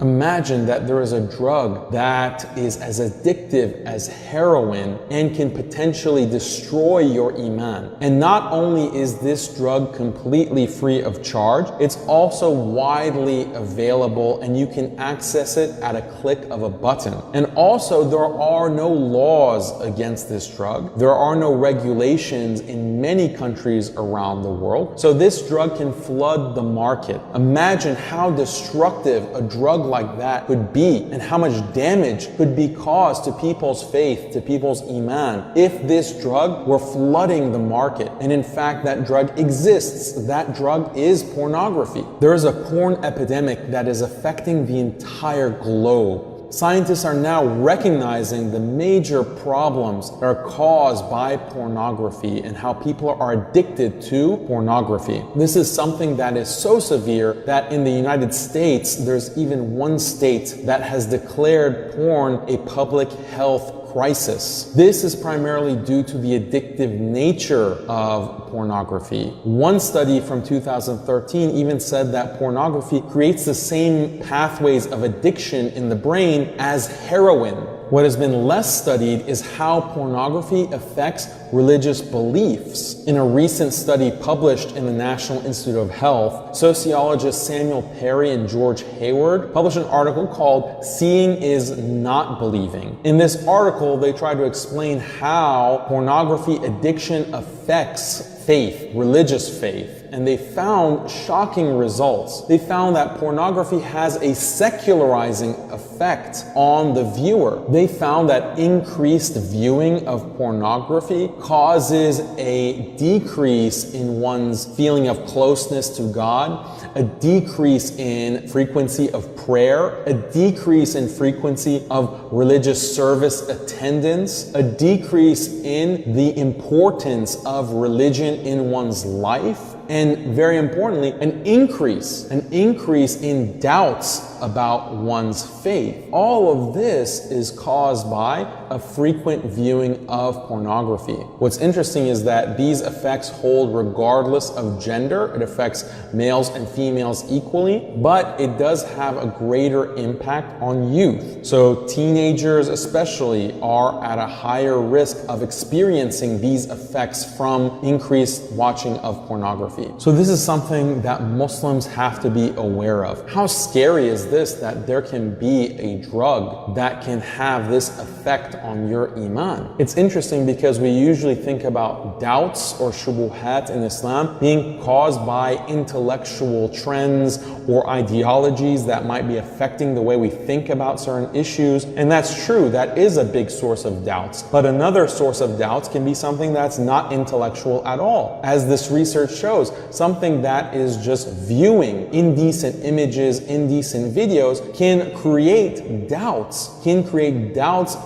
Imagine that there is a drug that is as addictive as heroin and can potentially destroy your iman. And not only is this drug completely free of charge, it's also widely available and you can access it at a click of a button. And also there are no laws against this drug. There are no regulations in many countries around the world. So this drug can flood the market. Imagine how destructive a drug like that could be and how much damage could be caused to people's faith, to people's iman, if this drug were flooding the market. And in fact, that drug exists. That drug is pornography. There is a porn epidemic that is affecting the entire globe. Scientists are now recognizing the major problems that are caused by pornography and how people are addicted to pornography. This is something that is so severe that in the United States, there's even one state that has declared porn a public health crisis. This is primarily due to the addictive nature of pornography. One study from 2013 even said that pornography creates the same pathways of addiction in the brain as heroin. What has been less studied is how pornography affects religious beliefs. In a recent study published in the National Institute of Health, sociologists Samuel Perry and George Hayward published an article called "Seeing is Not Believing." In this article, they try to explain how pornography addiction affects faith, religious faith. And they found shocking results. They found that pornography has a secularizing effect on the viewer. They found that increased viewing of pornography causes a decrease in one's feeling of closeness to God, a decrease in frequency of prayer, a decrease in frequency of religious service attendance, a decrease in the importance of religion in one's life, and very importantly, an increase in doubts about one's faith. All of this is caused by a frequent viewing of pornography. What's interesting is that these effects hold regardless of gender. It affects males and females equally, but it does have a greater impact on youth. So teenagers especially are at a higher risk of experiencing these effects from increased watching of pornography. So this is something that Muslims have to be aware of. How scary is this, that there can be a drug that can have this effect on your iman? It's interesting because we usually think about doubts or shubuhat in Islam being caused by intellectual trends or ideologies that might be affecting the way we think about certain issues. And that's true, that is a big source of doubts. But another source of doubts can be something that's not intellectual at all. As this research shows, something that is just viewing indecent images, indecent videos can create doubts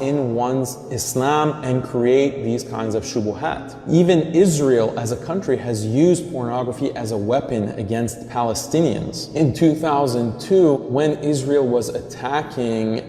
in one's Islam and create these kinds of shubuhat. Even Israel as a country has used pornography as a weapon against Palestinians. In 2002, when Israel was attacking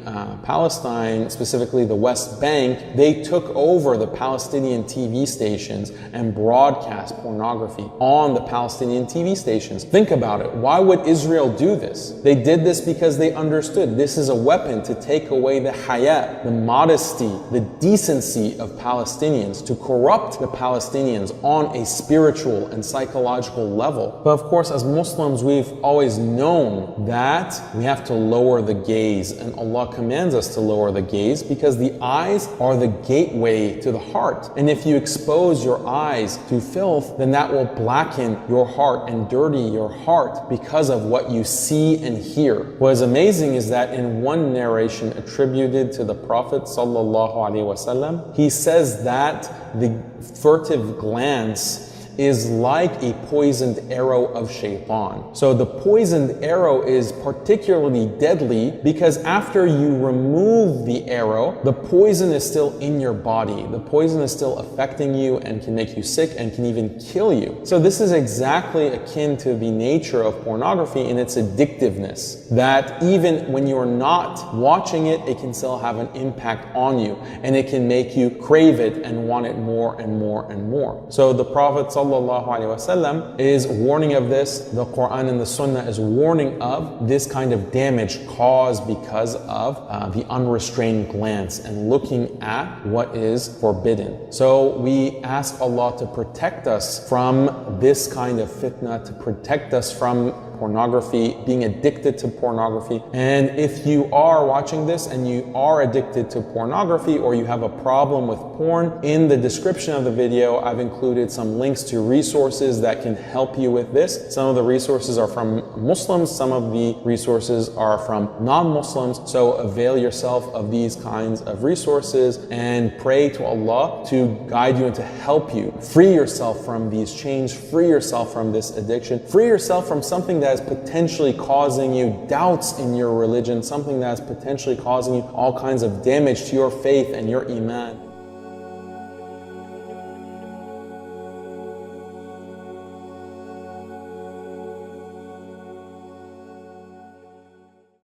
Palestine, specifically the West Bank, they took over the Palestinian TV stations and broadcast pornography on the Palestinian TV stations. Think about it. Why would Israel do this? They did this because they understood this is a weapon to take away the haya, the modesty, the decency of Palestinians, to corrupt the Palestinians on a spiritual and psychological level. But of course, as Muslims, we've always known that we have to lower the gaze, and Allah commands us to lower the gaze because the eyes are the gateway to the heart. And if you expose your eyes to filth, then that will blacken your heart and dirty your heart because of what you see and hear. What is amazing is that in one narration attributed to the Prophet ﷺ, he says that the furtive glance is like a poisoned arrow of shaitan. So the poisoned arrow is particularly deadly because after you remove the arrow, the poison is still in your body. The poison is still affecting you and can make you sick and can even kill you. So this is exactly akin to the nature of pornography in its addictiveness, that even when you're not watching it, it can still have an impact on you and it can make you crave it and want it more and more and more. So the Prophet sallallahu alaihi wasallam is warning of this. The Quran and the Sunnah is warning of this kind of damage caused because of the unrestrained glance and looking at what is forbidden. So we ask Allah to protect us from this kind of fitna, to protect us from pornography, being addicted to pornography. And if you are watching this and you are addicted to pornography, or you have a problem with porn, in the description of the video I've included some links to resources that can help you with this. Some of the resources are from Muslims, some of the resources are from non-Muslims, so avail yourself of these kinds of resources and pray to Allah to guide you and to help you free yourself from these chains, free yourself from this addiction, free yourself from something that is potentially causing you doubts in your religion, something that is potentially causing you all kinds of damage to your faith and your iman.